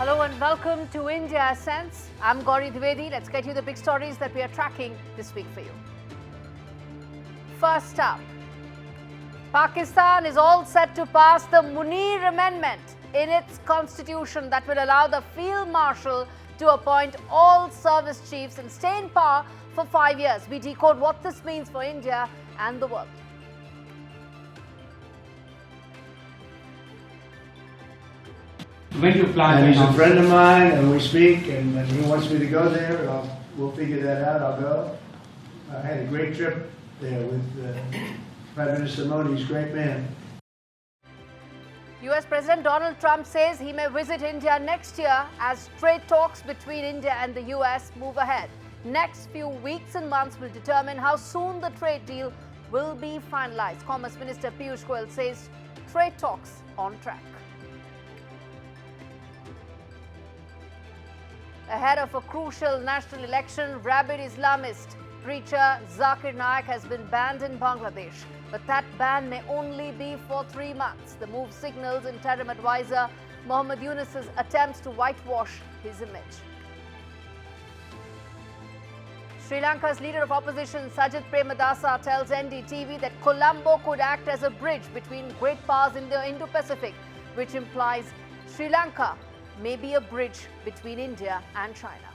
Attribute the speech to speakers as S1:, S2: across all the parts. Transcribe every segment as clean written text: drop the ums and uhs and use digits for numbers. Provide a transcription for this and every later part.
S1: Hello and welcome to India Sense. I'm Gaurie Dwivedi. Let's get you the big stories that we are tracking this week for you. First up, Pakistan is all set to pass the Munir Amendment in its constitution that will allow the Field Marshal to appoint all service chiefs and stay in power for 5 years. We decode what this means for India and the world.
S2: When you plan
S3: and he's a
S2: announce
S3: friend of mine, and we speak, and when he wants me to go there, we'll figure that out. I'll go. I had a great trip there with Prime Minister Modi. He's a great man.
S1: US President Donald Trump says he may visit India next year as trade talks between India and the US move ahead. Next few weeks and months will determine how soon the trade deal will be finalized. Commerce Minister Piyush Goyal says trade talks on track. Ahead of a crucial national election, rabid Islamist preacher Zakir Naik has been banned in Bangladesh. But that ban may only be for 3 months. The move signals interim advisor Mohammed Yunus's attempts to whitewash his image. Sri Lanka's leader of opposition Sajid Premadasa tells NDTV that Colombo could act as a bridge between great powers in the Indo-Pacific, which implies Sri Lanka may be a bridge between India and China.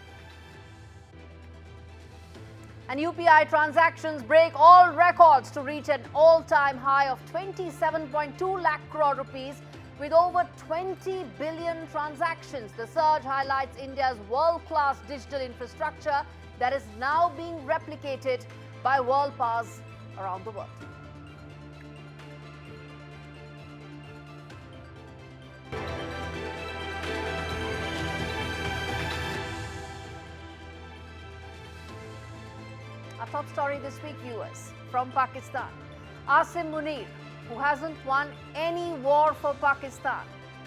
S1: And UPI transactions break all records to reach an all-time high of 27.2 lakh crore rupees with over 20 billion transactions. The surge highlights India's world-class digital infrastructure that is now being replicated by world powers around the world. Our top story this week, viewers, from Pakistan. Asim Munir, who hasn't won any war for Pakistan.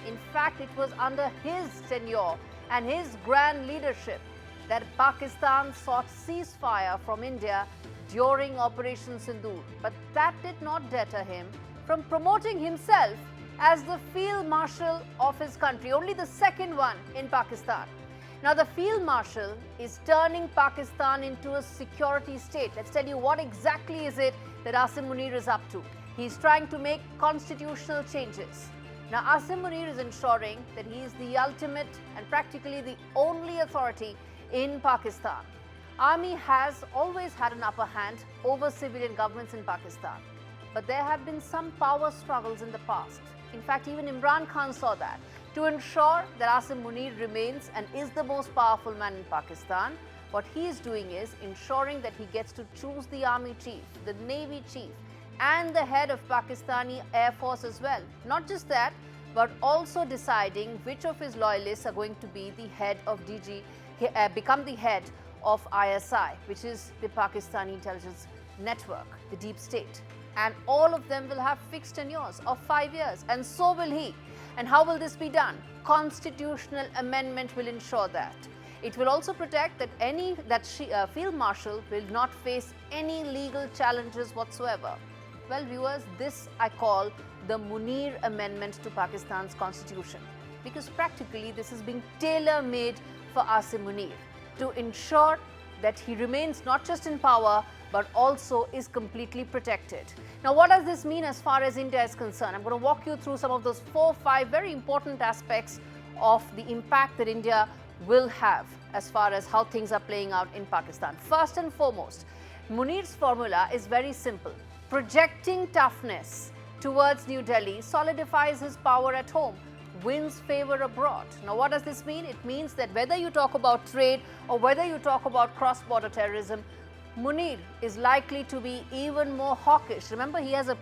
S1: In fact, it was under his tenure and his grand leadership that Pakistan sought ceasefire from India during Operation Sindoor. But that did not deter him from promoting himself as the Field Marshal of his country, only the second one in Pakistan. Now, the Field Marshal is turning Pakistan into a security state. Let's tell you what exactly is it that Asim Munir is up to. He's trying to make constitutional changes. Now, Asim Munir is ensuring that he is the ultimate and practically the only authority in Pakistan. Army has always had an upper hand over civilian governments in Pakistan. But there have been some power struggles in the past. In fact, even Imran Khan saw that. To ensure that Asim Munir remains and is the most powerful man in Pakistan, what he is doing is ensuring that he gets to choose the army chief, the navy chief, and the head of Pakistani Air Force as well. Not just that, but also deciding which of his loyalists are going to be the head of become the head of ISI, which is the Pakistani intelligence network, the deep state. And all of them will have fixed tenures of 5 years, and so will he. And how will this be done? Constitutional amendment will ensure that. It will also protect that Field Marshal will not face any legal challenges whatsoever. Well, viewers, this I call the Munir Amendment to Pakistan's constitution, because practically this is being tailor-made for Asim Munir to ensure that he remains not just in power, but also is completely protected. Now, what does this mean as far as India is concerned? I'm going to walk you through some of those 4-5 very important aspects of the impact that India will have as far as how things are playing out in Pakistan. First and foremost, Munir's formula is very simple. Projecting toughness towards New Delhi solidifies his power at home, wins favor abroad. Now, what does this mean? It means that whether you talk about trade or whether you talk about cross-border terrorism, Munir is likely to be even more hawkish. Remember, he has a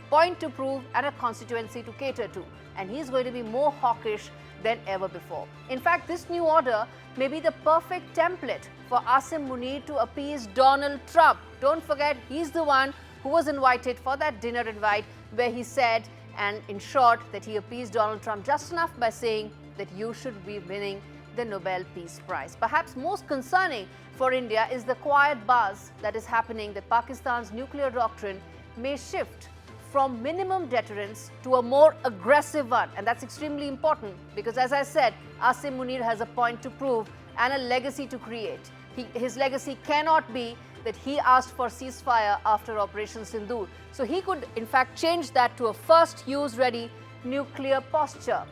S1: point to prove and a constituency to cater to, and he's going to be more hawkish than ever before. In fact, this new order may be the perfect template for Asim Munir to appease Donald Trump. Don't forget, he's the one who was invited for that dinner invite where he said and ensured that he appeased Donald Trump just enough by saying that you should be winning the Nobel Peace Prize. Perhaps most concerning for India is the quiet buzz that is happening that Pakistan's nuclear doctrine may shift from minimum deterrence to a more aggressive one. And that's extremely important because, as I said, Asim Munir has a point to prove and a legacy to create. His legacy cannot be that he asked for ceasefire after Operation Sindoor. So he could, in fact, change that to a first use-ready nuclear posture,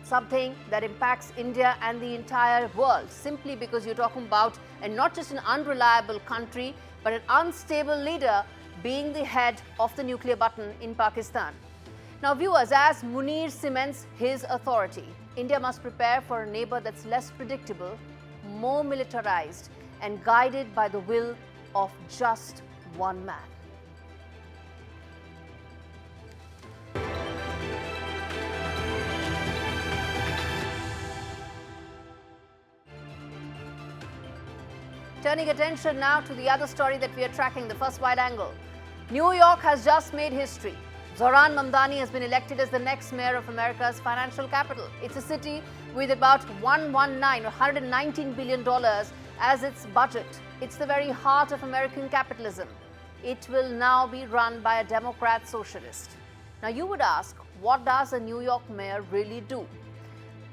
S1: something that impacts India and the entire world, simply because you're talking about, and not just an unreliable country, but an unstable leader being the head of the nuclear button in Pakistan. Now, viewers, as Munir cements his authority, India must prepare for a neighbor that's less predictable, more militarized, and guided by the will of just one man. Turning attention now to the other story that we are tracking, the first wide angle. New York has just made history. Zohran Mamdani has been elected as the next mayor of America's financial capital. It's a city with about $119 billion as its budget. It's the very heart of American capitalism. It will now be run by a Democrat socialist. Now you would ask, what does a New York mayor really do?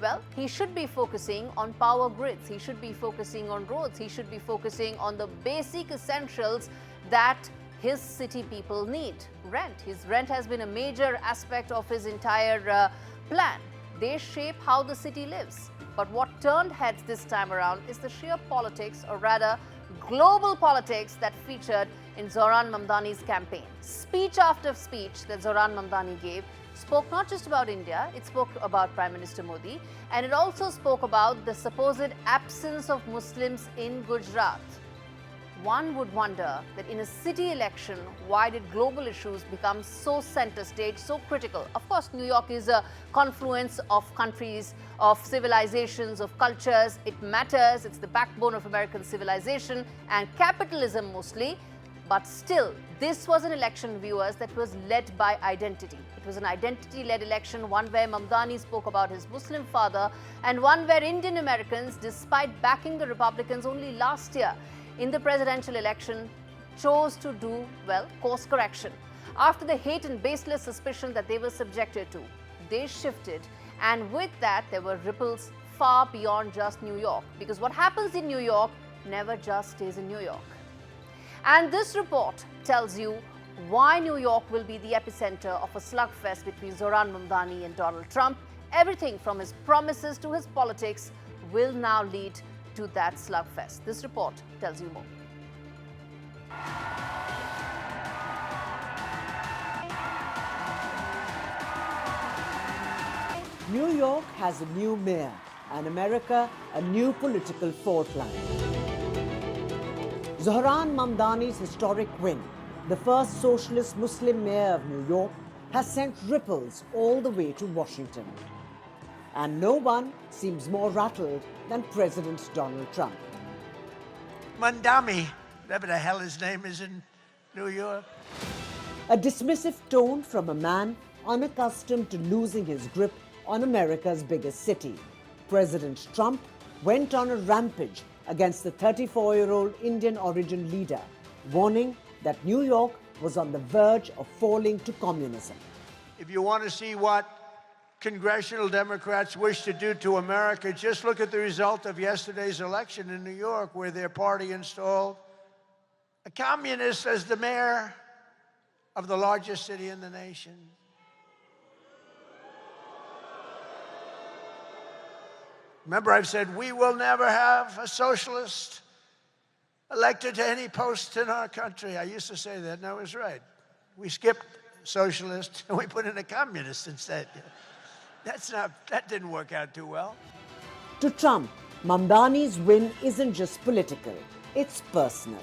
S1: Well, he should be focusing on power grids. He should be focusing on roads. He should be focusing on the basic essentials that his city people need. Rent. His rent has been a major aspect of his entire plan. They shape how the city lives. But what turned heads this time around is the sheer politics, or rather global politics, that featured in Zohran Mamdani's campaign. Speech after speech that Zohran Mamdani gave spoke not just about India, it spoke about Prime Minister Modi, and it also spoke about the supposed absence of Muslims in Gujarat. One would wonder that in a city election, why did global issues become so center stage, so critical? Of course, New York is a confluence of countries, of civilizations, of cultures. It matters. It's the backbone of American civilization and capitalism mostly. But still, this was an election, viewers, that was led by identity. It was an identity-led election, one where Mamdani spoke about his Muslim father, and one where Indian Americans, despite backing the Republicans only last year in the presidential election, chose to do, well, course correction. After the hate and baseless suspicion that they were subjected to, they shifted, and with that, there were ripples far beyond just New York, because what happens in New York never just stays in New York. And this report tells you why New York will be the epicenter of a slugfest between Zohran Mamdani and Donald Trump. Everything from his promises to his politics will now lead to that slugfest. This report tells you more.
S4: New York has a new mayor, and America a new political fault line. Zohran Mamdani's historic win, the first socialist Muslim mayor of New York, has sent ripples all the way to Washington. And no one seems more rattled than President Donald Trump.
S3: Mamdani, whatever the hell his name is in New York.
S4: A dismissive tone from a man unaccustomed to losing his grip on America's biggest city. President Trump went on a rampage against the 34-year-old Indian origin leader, warning that New York was on the verge of falling to communism.
S3: If you want to see what congressional Democrats wish to do to America, just look at the result of yesterday's election in New York, where their party installed a communist as the mayor of the largest city in the nation. Remember, I've said we will never have a socialist elected to any post in our country. I used to say that, and I was right. We skipped socialist and we put in a communist instead. That didn't work out too well.
S4: To Trump, Mamdani's win isn't just political, it's personal.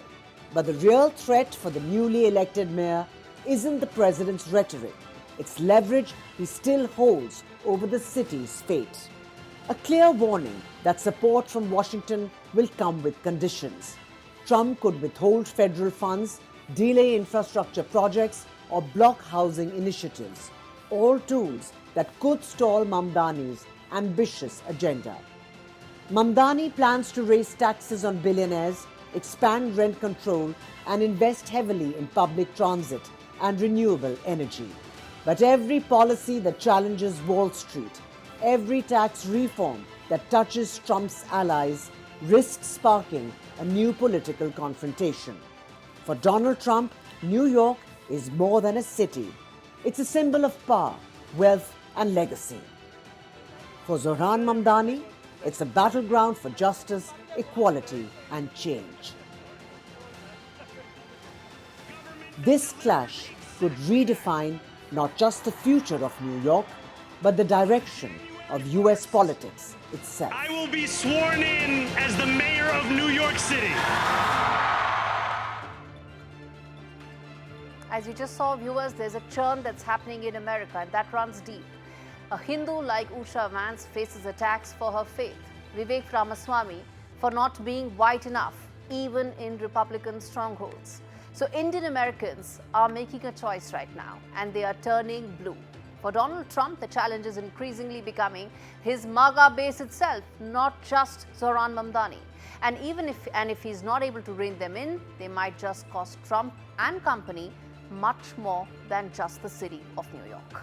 S4: But the real threat for the newly elected mayor isn't the president's rhetoric, it's leverage he still holds over the city's fate. A clear warning that support from Washington will come with conditions. Trump could withhold federal funds, delay infrastructure projects, or block housing initiatives, all tools that could stall Mamdani's ambitious agenda. Mamdani plans to raise taxes on billionaires, expand rent control, and invest heavily in public transit, and renewable energy. But every policy that challenges Wall Street, every tax reform that touches Trump's allies risks sparking a new political confrontation. For Donald Trump, New York is more than a city. It's a symbol of power, wealth, and legacy. For Zohran Mamdani, it's a battleground for justice, equality, and change. This clash could redefine not just the future of New York, but the direction of US politics itself.
S5: I will be sworn in as the mayor of New York City.
S1: As you just saw, viewers, there's a churn that's happening in America, and that runs deep. A Hindu like Usha Vance faces attacks for her faith. Vivek Ramaswamy for not being white enough, even in Republican strongholds. So Indian Americans are making a choice right now, and they are turning blue. For Donald Trump, the challenge is increasingly becoming his MAGA base itself, not just Zohran Mamdani. And even if he's not able to rein them in, they might just cost Trump and company much more than just the city of New York.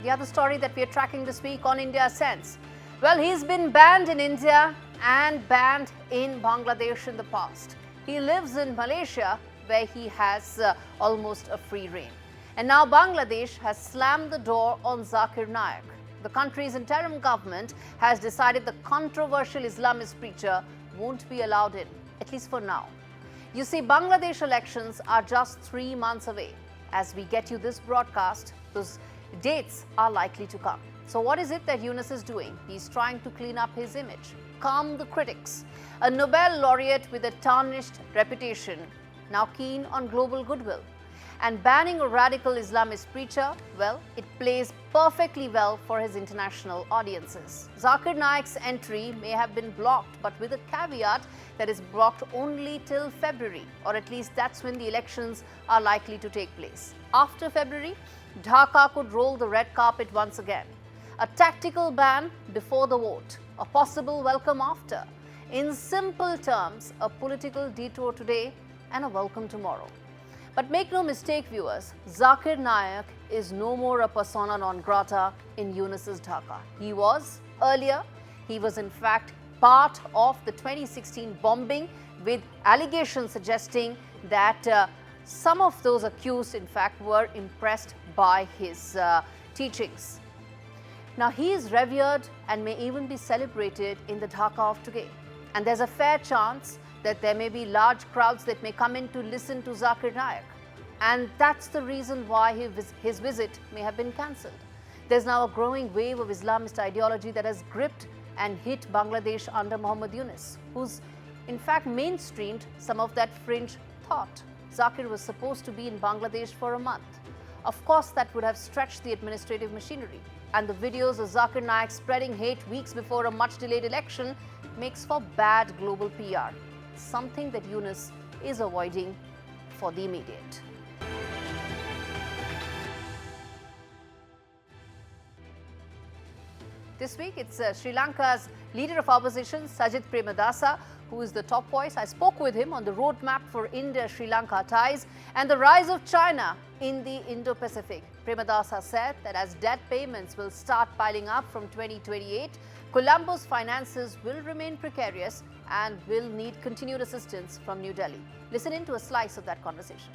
S1: The other story that we are tracking this week on India Sense. Well, he's been banned in India and banned in Bangladesh in the past. He lives in Malaysia, where he has almost a free reign. And now Bangladesh has slammed the door on Zakir Naik. The country's interim government has decided the controversial Islamist preacher won't be allowed in, at least for now. You see, Bangladesh elections are just 3 months away. As we get you this broadcast, those dates are likely to come. So what is it that Yunus is doing? He's trying to clean up his image, calm the critics. A Nobel laureate with a tarnished reputation, now keen on global goodwill. And banning a radical Islamist preacher, well, it plays perfectly well for his international audiences. Zakir Naik's entry may have been blocked, but with a caveat that is blocked only till February, or at least that's when the elections are likely to take place. After February, Dhaka could roll the red carpet once again. A tactical ban before the vote, a possible welcome after. In simple terms, a political detour today and a welcome tomorrow. But make no mistake, viewers, Zakir Naik is no more a persona non grata in Yunus's Dhaka. He was earlier. He was in fact part of the 2016 bombing, with allegations suggesting that some of those accused, in fact, were impressed by his teachings. Now, he is revered and may even be celebrated in the Dhaka of today. And there's a fair chance that there may be large crowds that may come in to listen to Zakir Naik. And that's the reason why his visit may have been cancelled. There's now a growing wave of Islamist ideology that has gripped and hit Bangladesh under Muhammad Yunus, who's in fact mainstreamed some of that fringe thought. Zakir was supposed to be in Bangladesh for a month. Of course, that would have stretched the administrative machinery. And the videos of Zakir Naik spreading hate weeks before a much-delayed election makes for bad global PR, something that Yunus is avoiding for the immediate. This week, it's Sri Lanka's leader of opposition, Sajith Premadasa, who is the top voice. I spoke with him on the roadmap for India-Sri Lanka ties and the rise of China in the Indo-Pacific. Premadasa said that as debt payments will start piling up from 2028, Colombo's finances will remain precarious and will need continued assistance from New Delhi. Listen in to a slice of that conversation.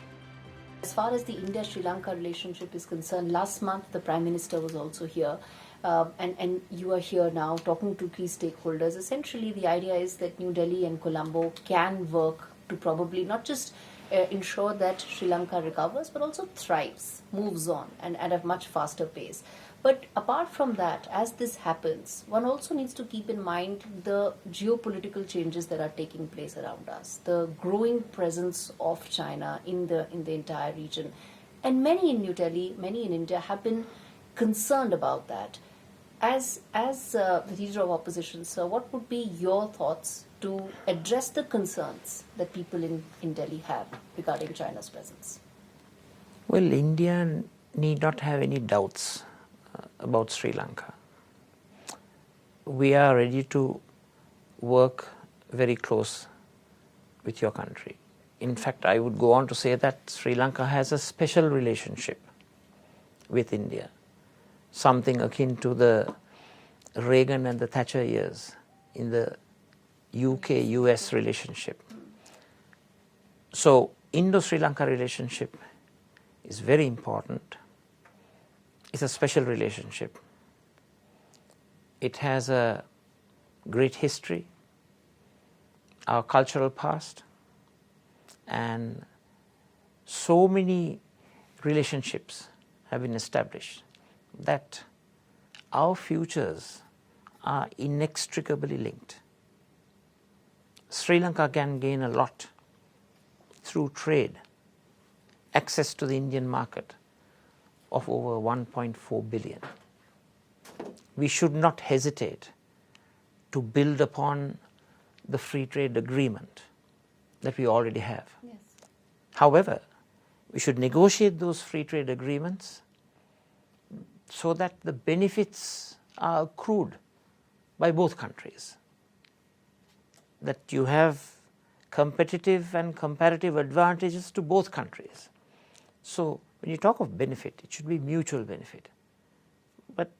S6: As far as the India-Sri Lanka relationship is concerned, last month the Prime Minister was also here. And you are here now talking to key stakeholders. Essentially, the idea is that New Delhi and Colombo can work to probably not just ensure that Sri Lanka recovers, but also thrives, moves on, and at a much faster pace. But apart from that, as this happens, one also needs to keep in mind the geopolitical changes that are taking place around us, the growing presence of China in the entire region. And many in New Delhi, many in India have been concerned about that. As the leader of opposition, sir, what would be your thoughts to address the concerns that people in Delhi have regarding China's presence?
S7: Well, India need not have any doubts about Sri Lanka. we are ready to work very close with your country. In fact, I would go on to say that Sri Lanka has a special relationship with India, something akin to the Reagan and the Thatcher years in the UK-US relationship. So, Indo-Sri Lanka relationship is very important. It's a special relationship. It has a great history, our cultural past, and so many relationships have been established that our futures are inextricably linked. Sri Lanka can gain a lot through trade, access to the Indian market of over 1.4 billion. We should not hesitate to build upon the free trade agreement that we already have.
S6: Yes.
S7: However, we should negotiate those free trade agreements so that the benefits are accrued by both countries, that you have competitive and comparative advantages to both countries. So when you talk of benefit, it should be mutual benefit. But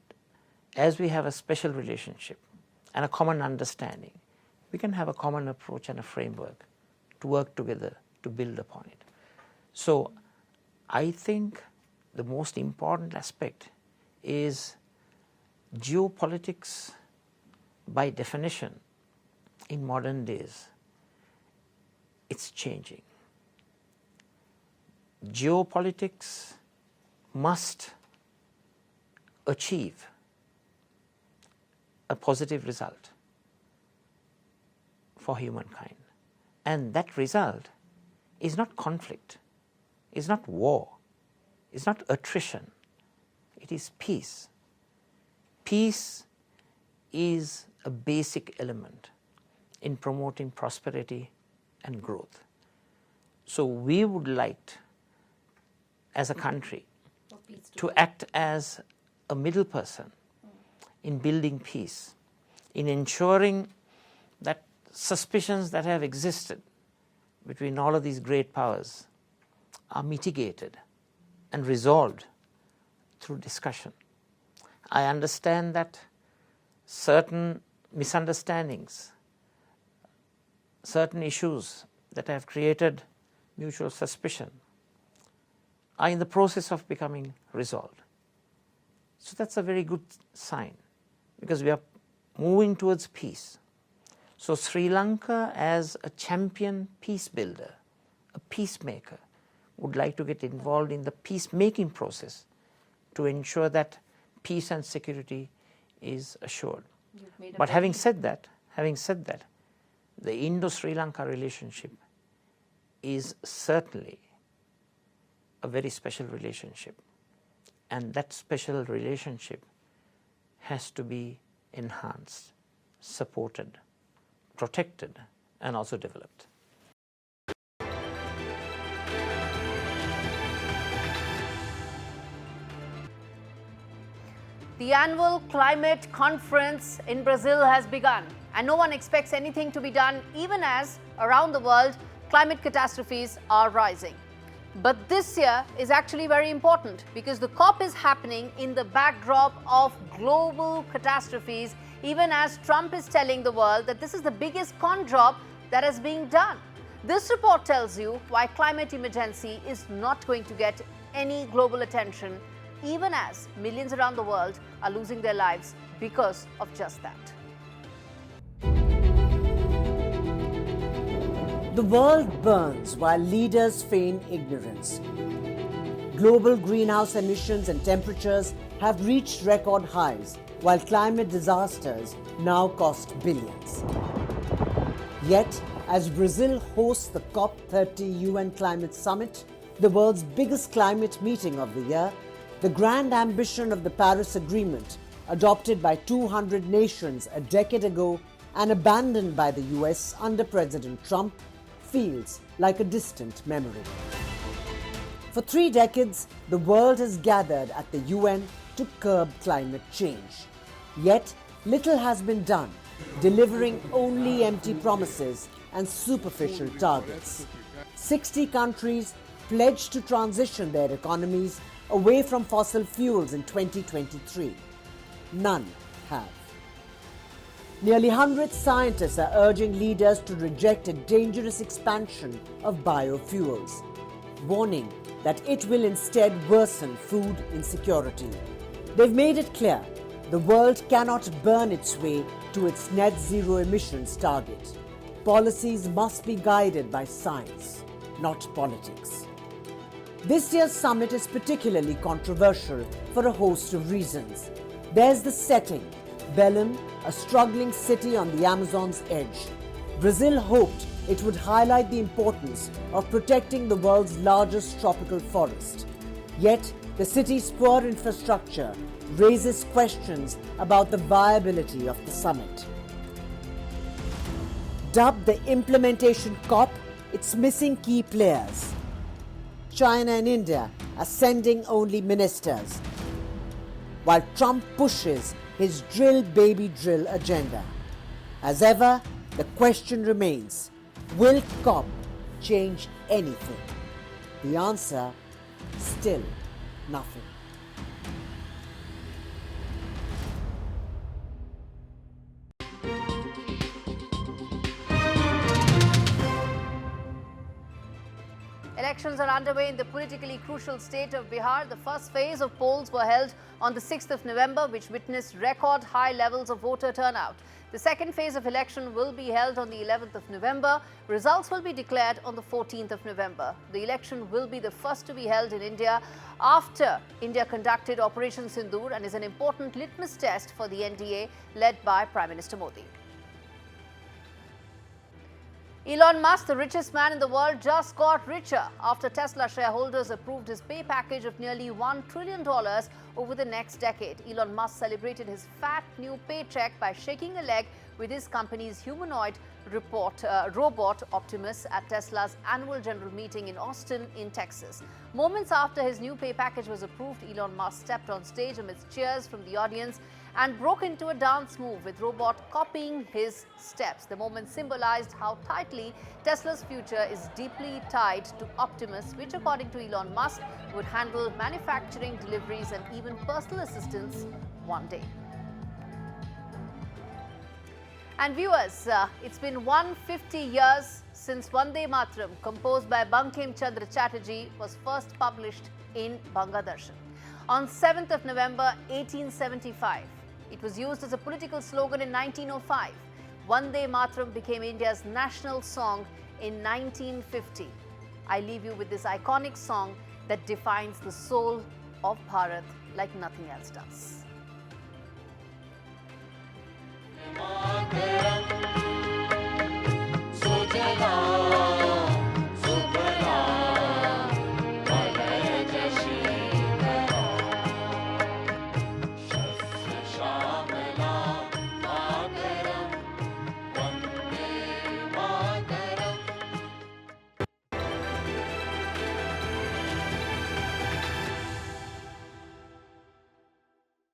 S7: as we have a special relationship and a common understanding, we can have a common approach and a framework to work together to build upon it. So I think the most important aspect is geopolitics, by definition, in modern days, it's changing. Geopolitics must achieve a positive result for humankind. And that result is not conflict, is not war, is not attrition, it is peace. Peace is a basic element in promoting prosperity and growth. So we would like, as a country, to act as a middle person in building peace, in ensuring that suspicions that have existed between all of these great powers are mitigated and resolved through discussion. I understand that certain misunderstandings, certain issues that have created mutual suspicion are in the process of becoming resolved. So that's a very good sign, because we are moving towards peace. So Sri Lanka, as a champion peace builder, a peacemaker, would like to get involved in the peacemaking process to ensure that peace and security is assured. But having said that, the Indo-Sri Lanka relationship is certainly a very special relationship, and that special relationship has to be enhanced, supported, protected, and also developed.
S1: The annual climate conference in Brazil has begun, and no one expects anything to be done, even as around the world climate catastrophes are rising. But this year is actually very important because the COP is happening in the backdrop of global catastrophes, even as Trump is telling the world that this is the biggest con job that is being done. This report tells you why climate emergency is not going to get any global attention, even as millions around the world are losing their lives because of just that.
S4: The world burns while leaders feign ignorance. Global greenhouse emissions and temperatures have reached record highs, while climate disasters now cost billions. Yet, as Brazil hosts the COP30 UN Climate Summit, the world's biggest climate meeting of the year, the grand ambition of the Paris Agreement, adopted by 200 nations a decade ago and abandoned by the US under President Trump, feels like a distant memory. For 3 decades, the world has gathered at the UN to curb climate change. Yet, little has been done, delivering only empty promises and superficial targets. 60 countries pledged to transition their economies away from fossil fuels in 2023. None have. Nearly 100 scientists are urging leaders to reject a dangerous expansion of biofuels, warning that it will instead worsen food insecurity. They've made it clear the world cannot burn its way to its net zero emissions target. Policies must be guided by science, not politics. This year's summit is particularly controversial for a host of reasons. There's the setting, Belém, a struggling city on the Amazon's edge. Brazil hoped it would highlight the importance of protecting the world's largest tropical forest. Yet, the city's poor infrastructure raises questions about the viability of the summit. Dubbed the implementation COP, it's missing key players. China and India are sending only ministers, while Trump pushes his drill baby drill agenda. As ever, the question remains, will COP change anything? The answer, still nothing.
S1: Elections are underway in the politically crucial state of Bihar. The first phase of polls were held on the 6th of November, which witnessed record high levels of voter turnout. The second phase of election will be held on the 11th of November. Results will be declared on the 14th of November. The election will be the first to be held in India after India conducted Operation Sindoor and is an important litmus test for the NDA led by Prime Minister Modi. Elon Musk, the richest man in the world, just got richer after Tesla shareholders approved his pay package of nearly $1 trillion over the next decade. Elon Musk celebrated his fat new paycheck by shaking a leg with his company's humanoid robot Optimus at Tesla's annual general meeting in Austin, in Texas. Moments after his new pay package was approved, Elon Musk stepped on stage amidst cheers from the audience and broke into a dance move with robot copying his steps. The moment symbolized how tightly Tesla's future is deeply tied to Optimus, which according to Elon Musk would handle manufacturing, deliveries and even personal assistance one day. And viewers, it's been 150 years since Vande Mataram, composed by Bankim Chandra Chatterjee, was first published in Bangladesh. On 7th of November 1875, it was used as a political slogan in 1905. Vande Mataram became India's national song in 1950. I leave you with this iconic song that defines the soul of Bharat like nothing else does.